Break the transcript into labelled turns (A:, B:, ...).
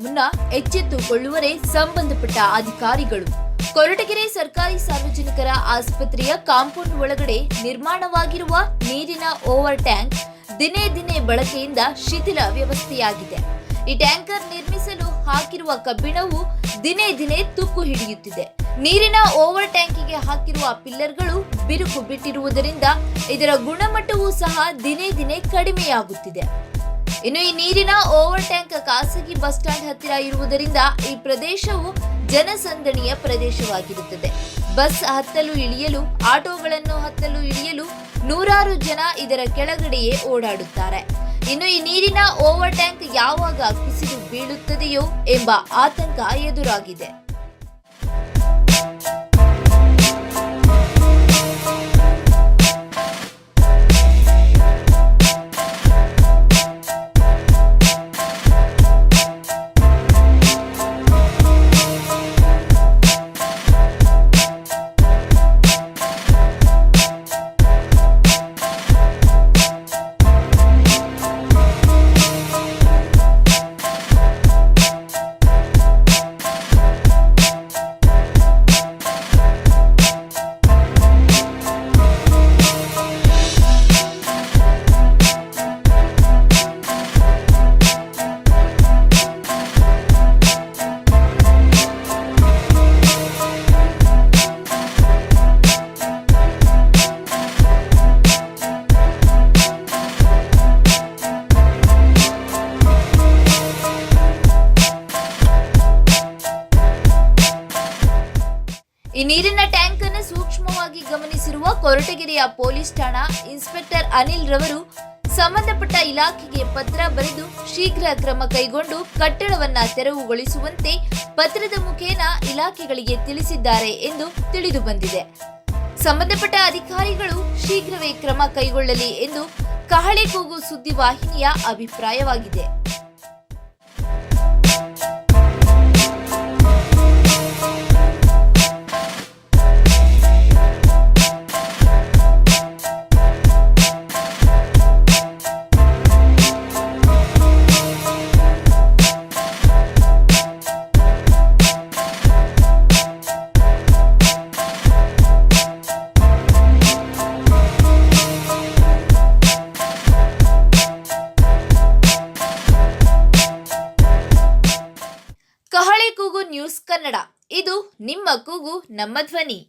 A: ಮುನ್ನ ಎಚ್ಚೆತ್ತುಕೊಳ್ಳುವರೇ ಸಂಬಂಧಪಟ್ಟ ಅಧಿಕಾರಿಗಳು. ಕೊರಟಗೆರೆ ಸರ್ಕಾರಿ ಸಾರ್ವಜನಿಕರ ಆಸ್ಪತ್ರೆಯ ಕಾಂಪೌಂಡ್ ಒಳಗಡೆ ನಿರ್ಮಾಣವಾಗಿರುವ ನೀರಿನ ಓವರ್ ಟ್ಯಾಂಕ್ ದಿನೇ ದಿನೇ ಬಳಕೆಯಿಂದ ಶಿಥಿಲ ವ್ಯವಸ್ಥೆಯಾಗಿದೆ. ಈ ಟ್ಯಾಂಕರ್ ನಿರ್ಮಿಸಲು ಹಾಕಿರುವ ಕಬ್ಬಿಣವು ದಿನೇ ದಿನೇ ತುಕ್ಕು ಹಿಡಿಯುತ್ತಿದೆ. ನೀರಿನ ಓವರ್ ಟ್ಯಾಂಕಿಗೆ ಹಾಕಿರುವ ಪಿಲ್ಲರ್ಗಳು ಬಿರುಕು ಬಿಟ್ಟಿರುವುದರಿಂದ ಇದರ ಗುಣಮಟ್ಟವೂ ಸಹ ದಿನೇ ದಿನೇ ಕಡಿಮೆಯಾಗುತ್ತಿದೆ. ಇನ್ನು ಈ ನೀರಿನ ಓವರ್ ಟ್ಯಾಂಕ್ ಖಾಸಗಿ ಬಸ್ ಸ್ಟ್ಯಾಂಡ್ ಹತ್ತಿರ ಇರುವುದರಿಂದ ಈ ಪ್ರದೇಶವು ಜನಸಂದಣಿಯ ಪ್ರದೇಶವಾಗಿರುತ್ತದೆ. ಬಸ್ ಹತ್ತಲು ಇಳಿಯಲು, ಆಟೋಗಳನ್ನು ಹತ್ತಲು ಇಳಿಯಲು ನೂರಾರು ಜನ ಇದರ ಕೆಳಗಡೆಯೇ ಓಡಾಡುತ್ತಾರೆ. ಇನ್ನು ಈ ನೀರಿನ ಓವರ್ ಟ್ಯಾಂಕ್ ಯಾವಾಗ ಕುಸಿದು ಬೀಳುತ್ತದೆಯೋ ಎಂಬ ಆತಂಕ ಎದುರಾಗಿದೆ. ಈ ನೀರಿನ ಟ್ಯಾಂಕ್ ಅನ್ನು ಸೂಕ್ಷ್ಮವಾಗಿ ಗಮನಿಸಿರುವ ಕೊರಟಗೆರೆಯ ಪೊಲೀಸ್ ಠಾಣಾ ಇನ್ಸ್ಪೆಕ್ಟರ್ ಅನಿಲ್ ರವರು ಸಂಬಂಧಪಟ್ಟ ಇಲಾಖೆಗೆ ಪತ್ರ ಬರೆದು ಶೀಘ್ರ ಕ್ರಮ ಕೈಗೊಂಡು ಕಟ್ಟಡವನ್ನ ತೆರವುಗೊಳಿಸುವಂತೆ ಪತ್ರದ ಮುಖೇನ ಇಲಾಖೆಗಳಿಗೆ ತಿಳಿಸಿದ್ದಾರೆ ಎಂದು ತಿಳಿದು ಬಂದಿದೆ. ಸಂಬಂಧಪಟ್ಟ ಅಧಿಕಾರಿಗಳು ಶೀಘ್ರವೇ ಕ್ರಮ ಕೈಗೊಳ್ಳಲಿ ಎಂದು ಕಹಳೆ ಕೂಗು ಸುದ್ದಿವಾಹಿನಿಯ ಅಭಿಪ್ರಾಯವಾಗಿದೆ. ಕಹಳೆ ಕೂಗು ನ್ಯೂಸ್ ಕನ್ನಡ, ಇದು ನಿಮ್ಮ ಕೂಗು ನಮ್ಮ ಧ್ವನಿ.